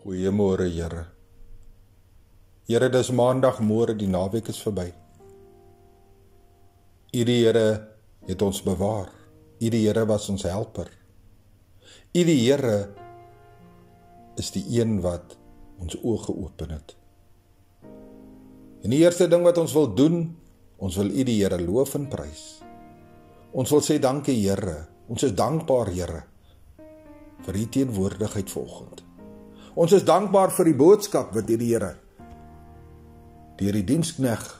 Goeiemôre, Here. Here, dis maandagmôre, die naweek is verby. U die Here het ons bewaar. U die Here was ons helper. U die Here is die een wat ons oë geopen het. En die eerste ding wat ons wil doen, ons wil U die Here loof en prys. Ons wil sê dankie, Here. Ons is dankbaar, Here, vir U teenwoordigheid vanoggend. Ons is dankbaar vir die boodskap wat U die Here deur die diensknegt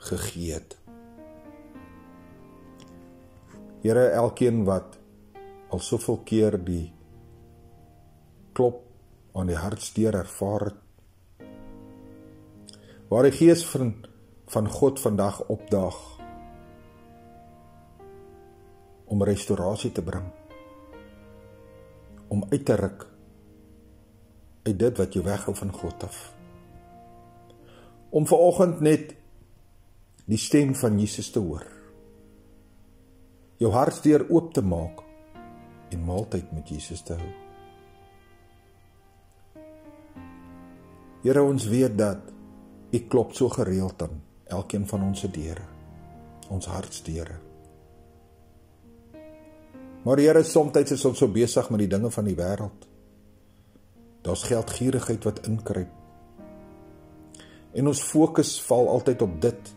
gegee het. Here, elkeen wat al soveel keer die klop aan die hartsdeur ervaar het, waar die Gees van God vandag opdaag om restaurasie te bring, om uit te ruk uit dit wat jou weghou van God af. Om vanoggend net die stem van Jesus te hoor. Jou hartsdeur oop te maak en maaltyd met Jesus te hou. Here, ons weet dat U klop so gereeld aan elkeen van ons deure, ons hartsdeure. Maar Here, soms is ons so besig met die dinge van die wêreld. Daar's geldgierigheid wat inkruip. En ons fokus val altyd op dit,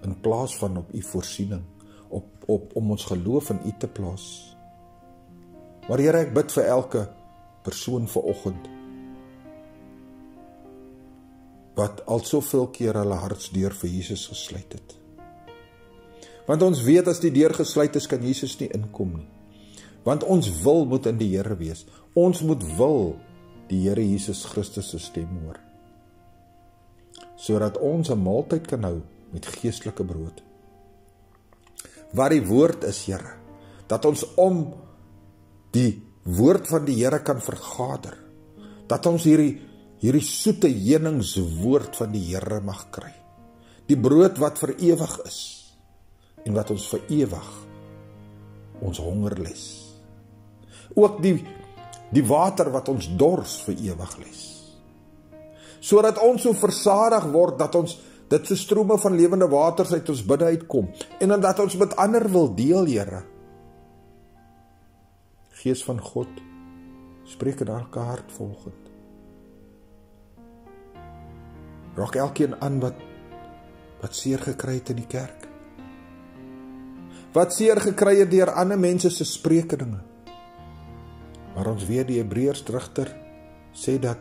in plaas van op U voorsiening, om ons geloof in U te plaas. Maar Here, ek bid vir elke persoon vanoggend, wat al soveel keer hulle hartsdeur vir Jesus gesluit het. Want ons weet as die deur gesluit is, kan Jesus nie inkom nie. Want ons wil moet in die Here wees. Ons moet wil die Here Jesus Christus se stem hoor, sodat ons 'n maaltyd kan hou met geestelike brood. Wat die woord is, Here, dat ons om die woord van die Here kan vergader, dat ons hierdie soete heuningswoord van die Here mag kry, die brood wat vir ewig is, en wat ons vir ewig ons honger les. Ook die water wat ons dors vir ewig les. Sodat ons so versadig word, dat ons dit so strome van lewende waters uit ons binne uitkom, en dat ons met ander wil deel, Here. Gees van God, spreek in elke hart vanoggend. Raak elkeen aan wat seer gekry het in die kerk. Wat seer gekry het deur ander mense se spreekdinge. Maar ons weet die Hebreërs digter sê dat,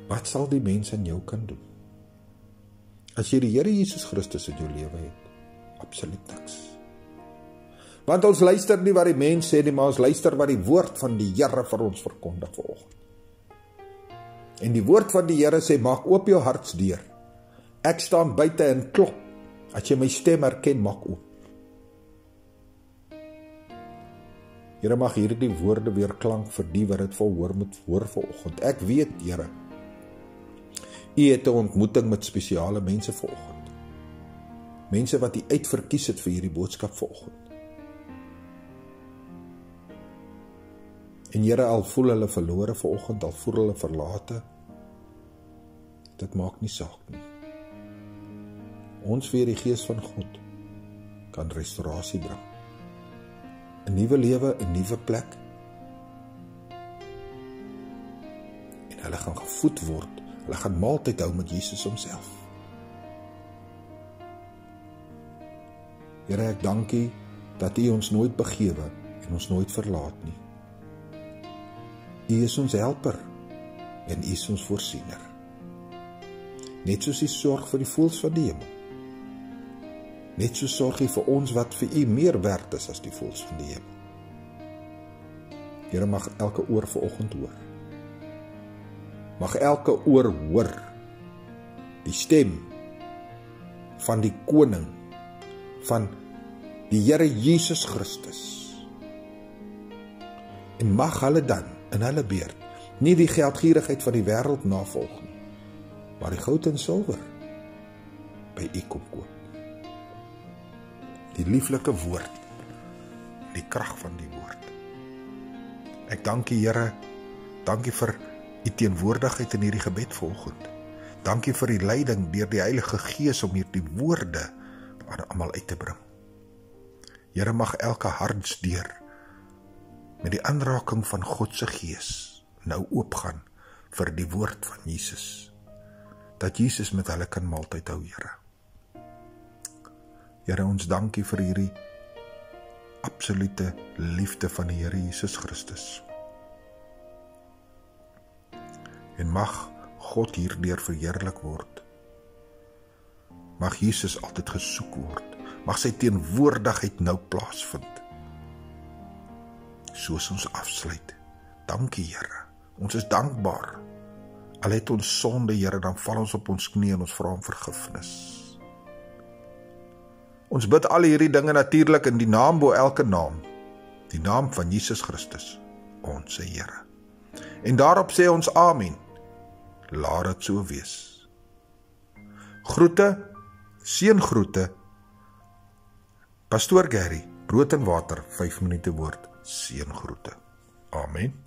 wat sal die mens aan jou kan doen? As jy die Here Jesus Christus in jou lewe het, absoluut niks. Want ons luister nie wat die mens sê nie, maar ons luister wat die woord van die Here vir ons verkondig vanoggend. En die woord van die Here sê, maak oop jou hartsdeur. Ek staan buite en klop. As jy my stem herken, maak oop. Here, mag hierdie woorde weer klank vir die wat dit volhoor moet hoor vanoggend. Ek weet, Here, U het 'n ontmoeting met spesiale mense vanoggend. Mense wat U uitverkies het vir hierdie boodskap vanoggend. En Here, al voel hulle verlore vanoggend, al voel hulle verlate, dit maak nie saak nie. Ons weet die Gees van God kan restaurasie bring. 'n nuwe lewe, 'n nuwe plek. En hulle gaan gevoed word, hulle gaan maaltyd hou met Jesus homself. Here, ek dank U dat U ons nooit begewe en ons nooit verlaat nie. U is ons helper en U is ons voorsiener. Net soos U sorg vir die voëls van die hemel. Net so sorg U vir ons wat vir U meer werd is as die voëls van die hemel. Here, mag elke oor vanoggend hoor. Mag elke oor hoor die stem van die koning, van die Here Jesus Christus. En mag hulle dan in hulle beurt nie die geldgierigheid van die wêreld navolg nie, maar die goud en silwer by U kom koop. Die lieflike woord, die krag van die woord. Ek dank U, Here, dankie vir U teenwoordigheid in hierdie gebed vanoggend. Dankie vir die leiding deur die Heilige Gees om hierdie woorde aan almal uit te bring. Here, mag elke hartsdeur met die aanraking van God se Gees nou oopgaan vir die woord van Jesus. Dat Jesus met hulle kan maaltyd hou, Here. Here, ons dankie vir hierdie absolute liefde van die Here Jesus Christus. En mag God hierdeur verheerlik word. Mag Jesus altyd gesoek word. Mag sy teenwoordigheid nou plaasvind. Soos ons afsluit. Dankie, Here. Ons is dankbaar. Al het ons sonde, Here, dan val ons op ons knie en ons vra om vergifnis. Ons bid al hierdie dinge natuurlik in die naam bo elke naam. Die naam van Jesus Christus, ons Here. En daarop sê ons amen. Laat dit so wees. Groete, seëngroete. Pastoor Gary, Brood en Water, 5 minute woord, seëngroete. Amen.